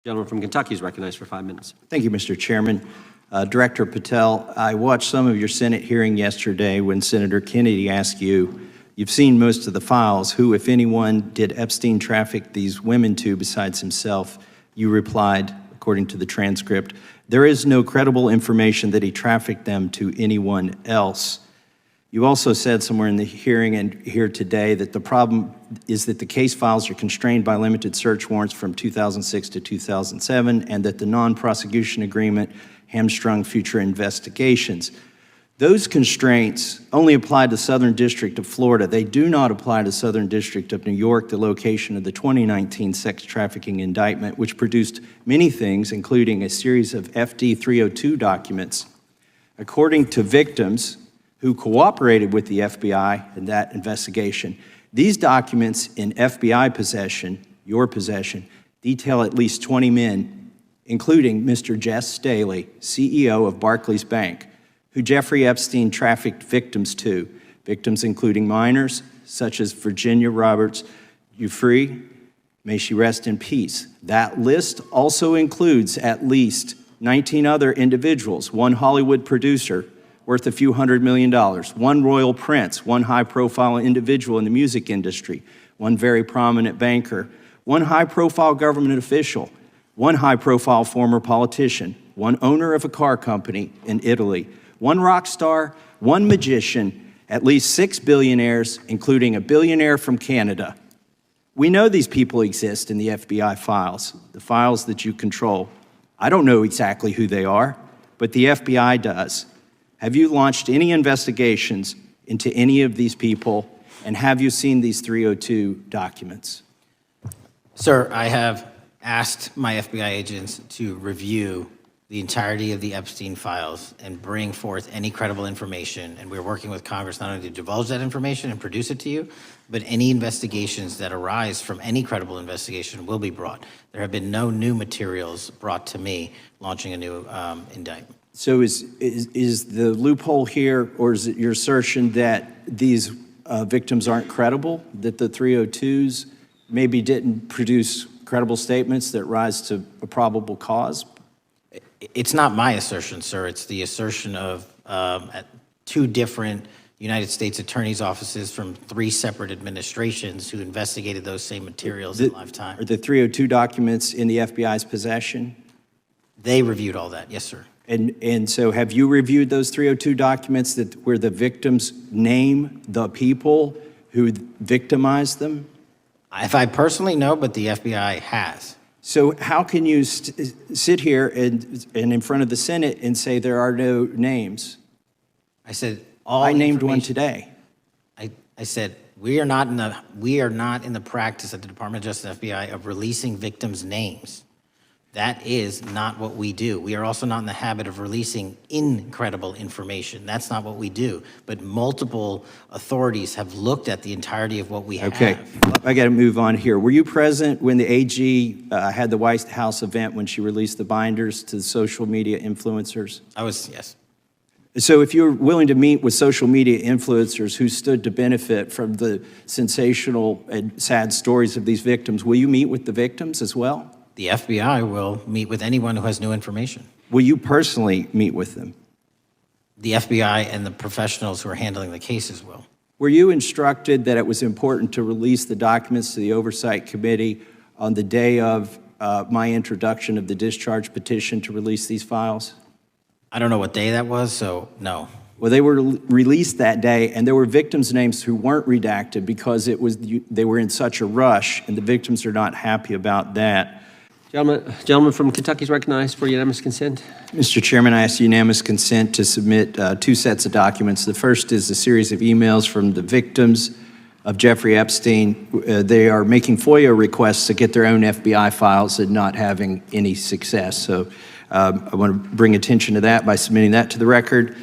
Gentleman from Kentucky is recognized for 5 minutes. Thank you, Mr. Chairman. Director Patel, I watched some of your Senate hearing yesterday when Senator Kennedy asked you, you've seen most of the files, who, if anyone, did Epstein traffic these women to besides himself? You replied, according to the transcript, there is no credible information that he trafficked them to anyone else. You also said somewhere in the hearing and here today that the problem is that the case files are constrained by limited search warrants from 2006 to 2007 and that the non-prosecution agreement hamstrung future investigations. Those constraints only apply to Southern District of Florida. They do not apply to Southern District of New York, the location of the 2019 sex trafficking indictment, which produced many things, including a series of FD 302 documents. According to victims who cooperated with the FBI in that investigation, these documents in FBI possession, your possession, detail at least 20 men, including Mr. Jess Staley, CEO of Barclays Bank, who Jeffrey Epstein trafficked victims to, victims including minors, such as Virginia Roberts Giuffre, may she rest in peace. That list also includes at least 19 other individuals, one Hollywood producer worth a few $100 million, one royal prince, one high-profile individual in the music industry, one very prominent banker, one high-profile government official, one high-profile former politician, one owner of a car company in Italy, one rock star, one magician, at least 6 billionaires, including a billionaire from Canada. We know these people exist in the FBI files, the files that you control. I don't know exactly who they are, but the FBI does. Have you launched any investigations into any of these people, and have you seen these 302 documents? Sir, I have asked my FBI agents to review the entirety of the Epstein files and bring forth any credible information, and we're working with Congress not only to divulge that information and produce it to you, but any investigations that arise from any credible investigation will be brought. There have been no new materials brought to me launching a new indictment. So is the loophole here, or is it your assertion that these victims aren't credible, that the 302s maybe didn't produce credible statements that rise to a probable cause? It's not my assertion, sir. It's the assertion of two different United States attorneys' offices from 3 separate administrations who investigated those same materials in lifetime. Are the 302 documents in the FBI's possession? They reviewed all that, yes, sir. And so have you reviewed those 302 documents where the victims name the people who victimized them? If I personally know, but the FBI has. So how can you sit here and in front of the Senate and say there are no names? I said I named one today. I said we are not in the practice at the Department of Justice FBI of releasing victims' names. That is not what we do. We are also not in the habit of releasing incredible information. That's not what we do. But multiple authorities have looked at the entirety of what we have. Okay, I got to move on here. Were you present when the AG had the White House event when she released the binders to the social media influencers? I was, yes. So if you're willing to meet with social media influencers who stood to benefit from the sensational and sad stories of these victims, will you meet with the victims as well? The FBI will meet with anyone who has new information. Will you personally meet with them? The FBI and the professionals who are handling the cases will. Were you instructed that it was important to release the documents to the Oversight Committee on the day of my introduction of the discharge petition to release these files? I don't know what day that was, so no. Well, they were released that day, and there were victims' names who weren't redacted because they were in such a rush, and the victims are not happy about that. Gentleman from Kentucky is recognized for unanimous consent. Mr. Chairman, I ask unanimous consent to submit 2 sets of documents. The first is a series of emails from the victims of Jeffrey Epstein. They are making FOIA requests to get their own FBI files and not having any success. So I want to bring attention to that by submitting that to the record.